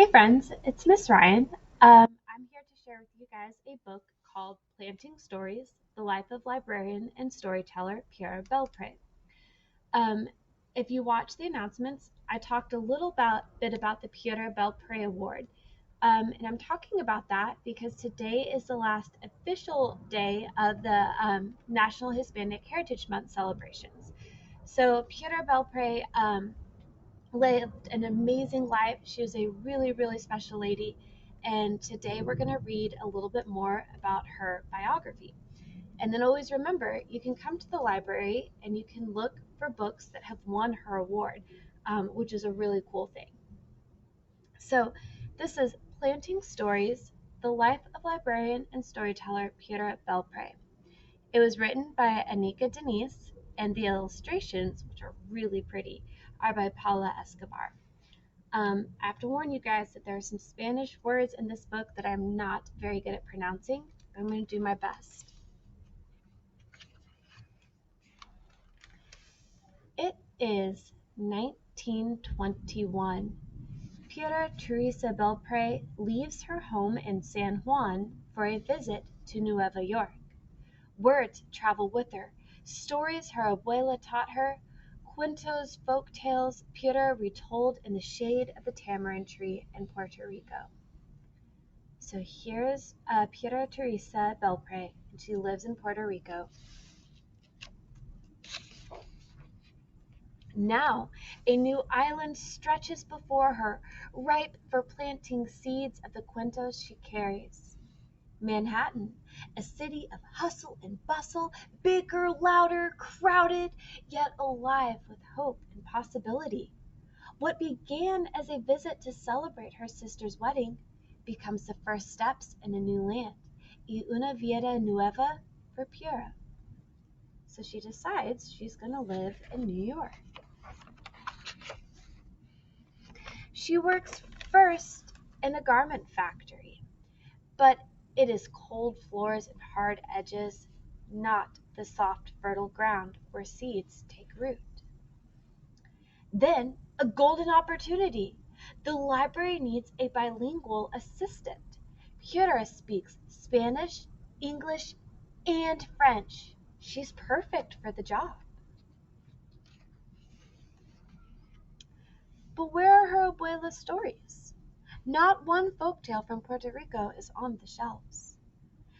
Hey friends, it's Miss Ryan. I'm here to share with you guys a book called Planting Stories, The Life of Librarian and Storyteller Pura Belpre. Um, if you watch the announcements, I talked a bit about the Pura Belpre Award. And I'm talking about that because today is the last official day of the National Hispanic Heritage Month celebrations. So Pura Belpre lived an amazing life. She was a really, really special lady. And today we're going to read a little bit more about her biography. And then always remember, you can come to the library and you can look for books that have won her award, which is a really cool thing. So this is Planting Stories, The Life of Librarian and Storyteller Pura Belpre. It was written by Anika Denise, and the illustrations, which are really pretty, are by Paola Escobar. I have to warn you guys that there are some Spanish words in this book that I'm not very good at pronouncing. I'm going to do my best. It is 1921. Pura Teresa Belpre leaves her home in San Juan for a visit to Nueva York. Words travel with her, stories her abuela taught her, cuentos, folk tales Pura retold in the shade of the tamarind tree in Puerto Rico. So here's Pura Teresa Belpre, and she lives in Puerto Rico. Now, a new island stretches before her, ripe for planting seeds of the cuentos she carries. Manhattan, a city of hustle and bustle, bigger, louder, crowded, yet alive with hope and possibility. What began as a visit to celebrate her sister's wedding becomes the first steps in a new land, y una vida nueva for Pura. So she decides she's going to live in New York. She works first in a garment factory, but it is cold floors and hard edges, not the soft, fertile ground where seeds take root. Then, a golden opportunity. The library needs a bilingual assistant. Pura speaks Spanish, English, and French. She's perfect for the job. But where are her abuela's stories? Not one folktale from Puerto Rico is on the shelves.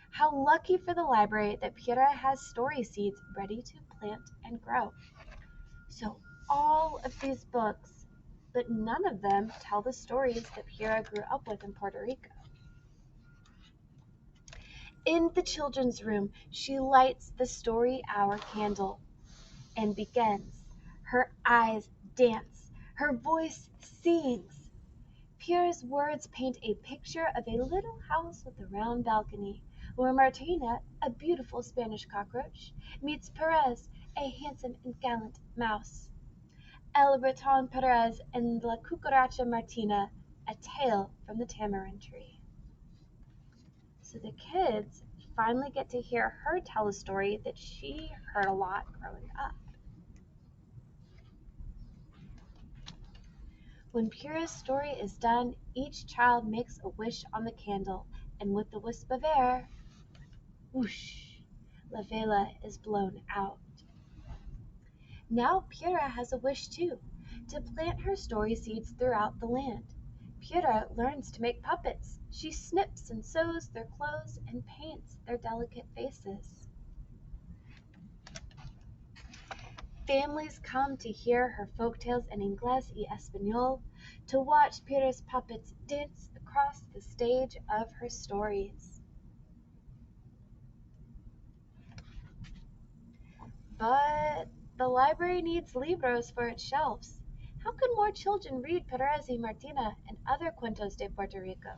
How lucky for the library that Pura has story seeds ready to plant and grow. So all of these books, but none of them tell the stories that Pura grew up with in Puerto Rico. In the children's room, she lights the story hour candle and begins. Her eyes dance, her voice sings. Pura's words paint a picture of a little house with a round balcony, where Martina, a beautiful Spanish cockroach, meets Perez, a handsome and gallant mouse. El Raton Perez and La Cucaracha Martina, a tale from the tamarind tree. So the kids finally get to hear her tell a story that she heard a lot growing up. When Pura's story is done, each child makes a wish on the candle, and with the wisp of air, whoosh, la vela is blown out. Now Pura has a wish too, to plant her story seeds throughout the land. Pura learns to make puppets. She snips and sews their clothes and paints their delicate faces. Families come to hear her folktales in Ingles y Espanol, to watch Pura's puppets dance across the stage of her stories. But the library needs libros for its shelves. How can more children read Perez y Martina and other cuentos de Puerto Rico?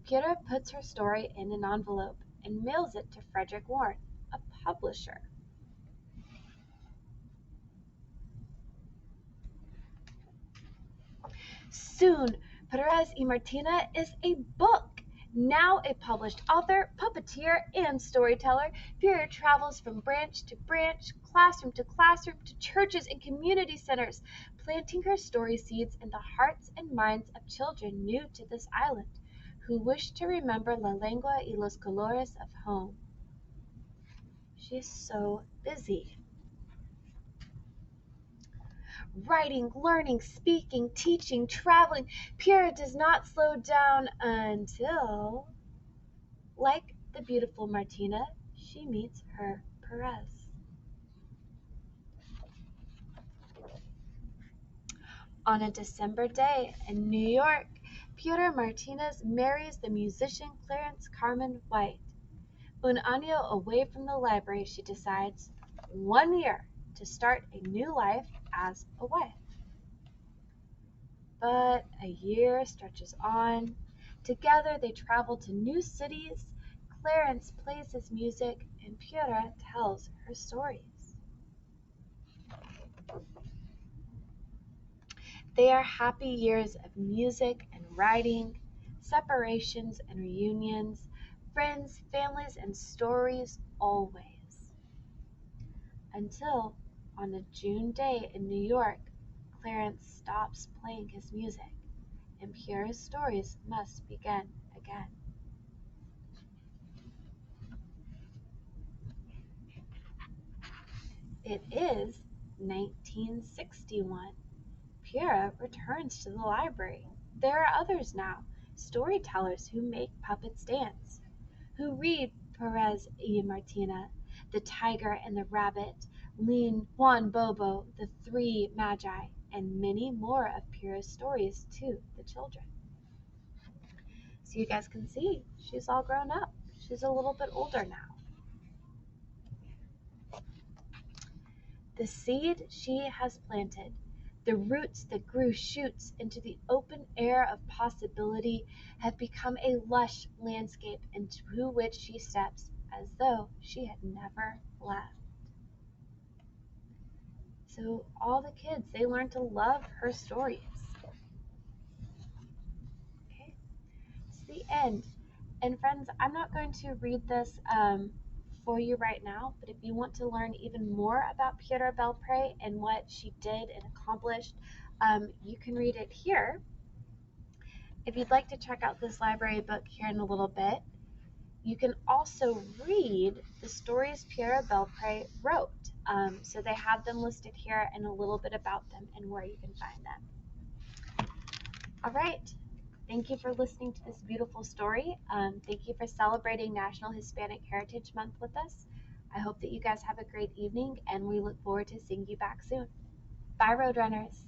Pura puts her story in an envelope and mails it to Frederick Warren, a publisher. Soon, Perez y Martina is a book. Now a published author, puppeteer, and storyteller, Pura travels from branch to branch, classroom to classroom, to churches and community centers, planting her story seeds in the hearts and minds of children new to this island, who wish to remember la lengua y los colores of home. She is so busy. Writing, learning, speaking, teaching, traveling, Pura does not slow down until, like the beautiful Martina, she meets her Puras. On a December day in New York, Pura Martinez marries the musician Clarence Carmen White. Un año away from the library, she decides 1 year to start a new life as a wife. But a year stretches on. Together they travel to new cities. Clarence plays his music and Pura tells her stories. They are happy years of music and writing, separations and reunions, friends, families, and stories always. Until, on a June day in New York, Clarence stops playing his music, and Pura's stories must begin again. It is 1961. Pura returns to the library. There are others now, storytellers who make puppets dance, who read Puras y Martina, the tiger and the rabbit, Lean, Juan Bobo, the three magi, and many more of Pura's stories to the children. So you guys can see, she's all grown up. She's a little bit older now. The seed she has planted, the roots that grew shoots into the open air of possibility, have become a lush landscape into which she steps as though she had never left. So all the kids, they learn to love her stories. Okay, it's the end. And friends, I'm not going to read this for you right now, but if you want to learn even more about Pura Belpre and what she did and accomplished, you can read it here. If you'd like to check out this library book here in a little bit, you can also read the stories Pura Belpre wrote. So they have them listed here and a little bit about them and where you can find them. All right. Thank you for listening to this beautiful story. Thank you for celebrating National Hispanic Heritage Month with us. I hope that you guys have a great evening, and we look forward to seeing you back soon. Bye, Roadrunners.